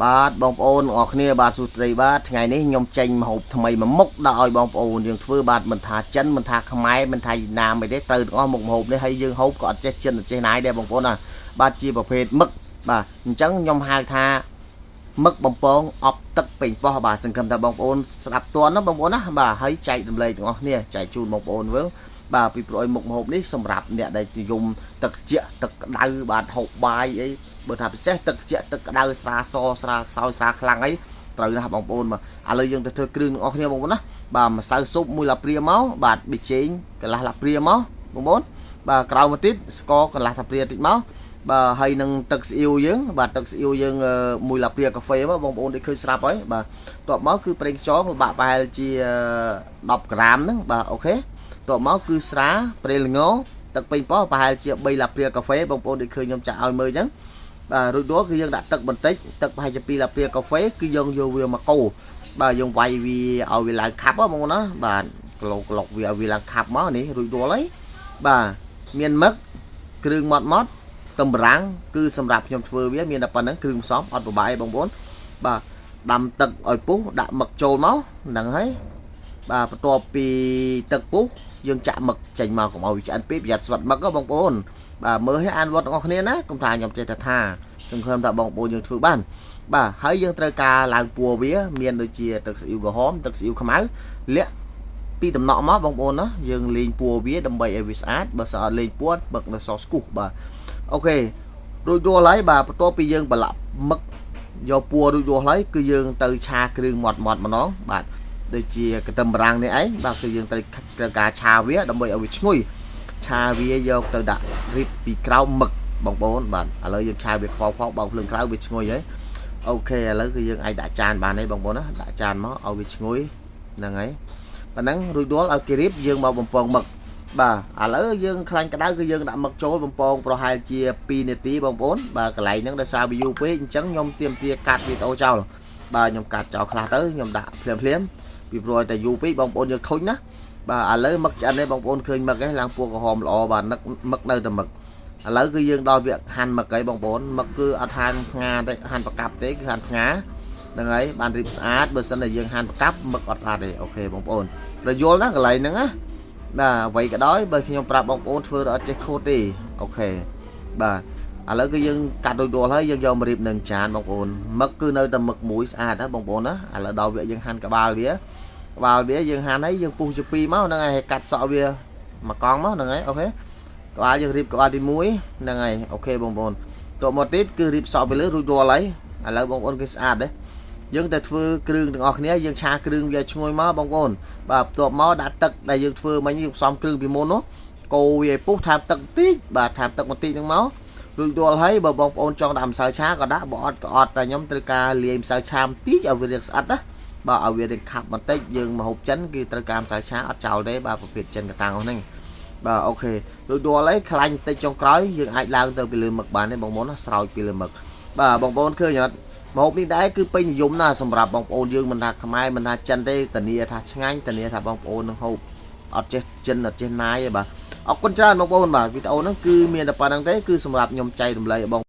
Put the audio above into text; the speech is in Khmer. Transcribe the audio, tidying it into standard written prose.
បាទបងប្អូនអរគ្នាបាទសួស្តីបាទថ្ងៃនេះខ្ញុំចេញមកហូបថ្មីមួយមុខដល់ឲ្យបងប្អូនយើងធ្វើបាទមិនថាចិនមិនថាខ្មែរមិនថាណាមិនទេត្រូវទាំងអស់មុខម្ហូបនេះហើយយើងហូបក៏អត់ចេះចិនអត់ចេះណាយដែរបងប្អូនណាបាទជាប្រភេទមឹកបាទអញ្ចឹងខ្ញុំហៅថាមឹកបំពងអប់ទឹកពេញប៉ោះបាទសង្ឃឹមថាបងប្អូនស្ដាប់តន់ណាបងប្អូនណាបាទហើយចែករំលែកទាំងអស់គ្នាចែកជូនបងប្អូនមើលបាទពីព្រោះឲ្យមុខម្ហូបនេះសម្រាប់អ្នកដែលនិយមទឹកត្រជាក់ទឹកក្តៅបាទហូបបាយអីបើថាពិសេសទឹកត្រជាក់ទឹកក្តៅស្រាសស្រាខ្សោយស្រាខ្លាំងអីត្រូវណាស់បងប្អូនបាទឥឡូវយើងទៅធ្វើគ្រឿងទាំងអស់គ្នាបងប្អូនណាបាទម្សៅស៊ុបមួយឡាព្រាមកបាទប៊ីចេងកន្លះឡាព្រាមកបងប្អូនបាទក្រៅមកទៀតស្ករកន្លះឡាព្រាតិចមកបាទហើយនឹងទឹកស្អ៊ីវយើងបាទទឹកស្អ៊ីវយើងមួយឡាព្រាកាហ្វេមកបងប្អូនដូចឃើញស្រាប់ហើយបាទតបមកគឺប្រេងខ្យងបាក់ប្រហែលជា10ក្រាមហ្នឹងបាទអូខេតបមកគឺស្រាប្រេងល្ងទឹកពេញប៉ោះប្រហែលជា3ឡាព្រាកាហ្វេបងប្អូនដូចឃើញខ្ញុំចាក់ឲ្យមើលអញ្ចឹងបាទរួចដល់គឺយើងដាក់ទឹកបន្តិចទឹកប្រហែលជា2ឡាព្រាកាហ្វេគឺយើងយកវាមកកូរបាទយើងវាយវាឲ្យវាឡើងខាប់បងប្អូនណាបាទក្លោកវាឲ្យវាឡើងខាប់មកនេះរួចដល់ហើយបាទមានមឹកគ្រឿងម៉ត់តំរាំងគឺសម្រាប់ខ្ញុំធ្វើវាមានតែប៉ុណ្្នឹងគ្រឿងផ្សំអត់ពិបាកទេបងប្អូនបាទដាំទឹកឲ្យពុះដាក់មឹកចូលមកហ្នឹងហើយបាទបន្ទាប់ពីទឹកពុះយើងចាក់មឹកចេញមកកុំឲ្យវាឆ្អិនពេកប្រយ័ត្នស្វិតមឹកបងប្អូនបាទមើលឲ្យអានវត្តទាំងអស់គ្នាណាកុំថាខ្ញុំចេះតែថាសង្ឃឹមថាបងប្អូនយើងធ្វើបានបាទហើយយើងត្រូវការឡើងពណ៌វាមានដូចជាទឹកស៊ីអ៊ីវក្រហមទឹកស៊ីអ៊ីវខ្មៅលាក់ពីដំណក់មកបងប្អូនណាយើងលេងពណ៌វាដើម្បីឲ្យវាស្អាតបើសិនអត់លេងពណ៌បឹកនៅសស្គូសបាទអូខេរួចរាល់ហើយបាទបន្ទាប់ពីយើងប្រឡាក់មឹកយកពណ៌រួចរាល់ហើយគឺយើងទៅឆាគ្រឿងម៉ត់ម្ដងបាទដូចជាកន្ទឹមបារាំងនេះឯងបាទគឺយើងត្រូវការឆាវាដើម្បីឲ្យវាឈ្ងុយឆាវាយកទៅដាក់រីបពីក្រោមមឹកបងប្អូនបាទឥឡូវយើងឆាវាខ្វល់បើកភ្លើងក្រៅវាឈ្ងុយហើយអូខេឥឡូវគឺយើងអាចដាក់ចានបានហើយបងប្អូនណាដាក់ចានមកឲ្យវាឈ្ងុយហ្នឹងហើយប៉ណ្ណឹងរួចរាល់ឲ្យគេរៀបយើងមកបំពងមឹកបាទឥឡូវយើងខ្លាញ់ក្តៅគឺយើងដាក់មឹកចូលបំពងប្រហែលជា2នាទីបងប្អូនបាទកន្លែងហ្នឹងដោយសារវាយូរពេកអញ្ចឹងខ្ញុំទាមទារកាត់វីដេអូចោលបាទខ្ញុំកាត់ចោលខ្លះទៅខ្ញុំដាក់ភ្លាមពីព្រោះតែយូរពេកបងប្អូនយើងធុញណាបាទឥឡូវមឹកឆ្អិនទេបងប្អូនឃើញមឹកឯងឡើងពណ៌ក្រហមល្អបាទមឹកនៅតែមឹកឥឡូវគឺយើងដល់វាហាន់មឹកហើយបងប្អូនមឹកគឺអត់ហាន់ផ្ងាទេហាន់ប្រកាប់ទេគឺហាន់ផ្ងាហ្នឹងហើយបានរៀបស្អាតបើសិនតែយើងហាន់ប្រកាប់មឹកអត់ស្អាតទេអូខេបងប្អូនប្រយល់ណាកន្លែងហ្នឹងណាបាទអ្វីក៏ដោយបើខ្ញុំប្រាប់បងប្អូនធ្វើដល់អត់ចេះខូតទេអូខេបាទឥឡូវគឺយើងកាត់រួចរាល់ហើយយើងយកមករៀបនឹងចានបងប្អូនមឹកគឺនៅតែមឹកមួយស្អាតណាបងប្អូនណាឥឡូវដល់វាយើងហាន់ក្បាលវាយើងហាន់ហើយយើងពុះជា2មកហ្នឹងហើយកាត់សក់វាមកកង់មកហ្នឹងហើយអូខេក្បាលយើងរៀបក្បាលទី1ហ្នឹងហើយអូខេបងប្អូនតទៅមកទៀតគឺរៀបសក់ពីលើរួចរាល់ហើយឥឡូវបងប្អូនគឺស្អាតទេយើងតែធ្វើគ្រឿងទាំងអស់គ្នាយើងឆាគ្រឿងវាឈ្ងុយមកបងប្អូនបាទបន្ទាប់មកដាក់ទឹកដែលយើងធ្វើមិញយើងផ្សំគ្រឿងពីមុននោះកូរវាឲ្យពុះថែមទឹកបន្តិចបាទថែមទឹកបន្តិចហ្នឹងមករួចរាល់ហើយបើបងប្អូនចង់ដាក់ម្សៅឆាក៏ដាក់បើអត់ក៏អត់តែខ្ញុំត្រូវការលាយម្សៅឆាបន្តិចឲ្យវារាងស្អិតណាបាទឲ្យវារាងខាប់បន្តិចយើងមកហូបចិនគឺត្រូវការម្សៅឆាអត់ចោលទេបាទប្រភេទចិនកតាំងហ្នឹងបាទអូខេរួចរាល់ហើយខ្លាញ់បន្តិចចុងក្រោយយើងអាចឡើងទៅពីលើមឹកបានទេបងប្អូនណាស្រោចពីលើមឹកបាទបងប្អូនឃើញអត់ម្ហូបនេះដែរគឺពេញនិយមណាស់សម្រាប់បងប្អូនយើងមិនថាខ្មែរមិនថាចិនទេធានាថាឆ្ងាញ់ធានាថាបងប្អូននឹងហូបអត់ចេះចិនអត់ចេះណាយទេបាទអរគុណច្រើនបងប្អូនបាទវីដេអូហ្នឹងគឺមានតែប៉ុណ្្នឹងទេគឺសម្រាប់ខ្ញុំចែករំលែកបង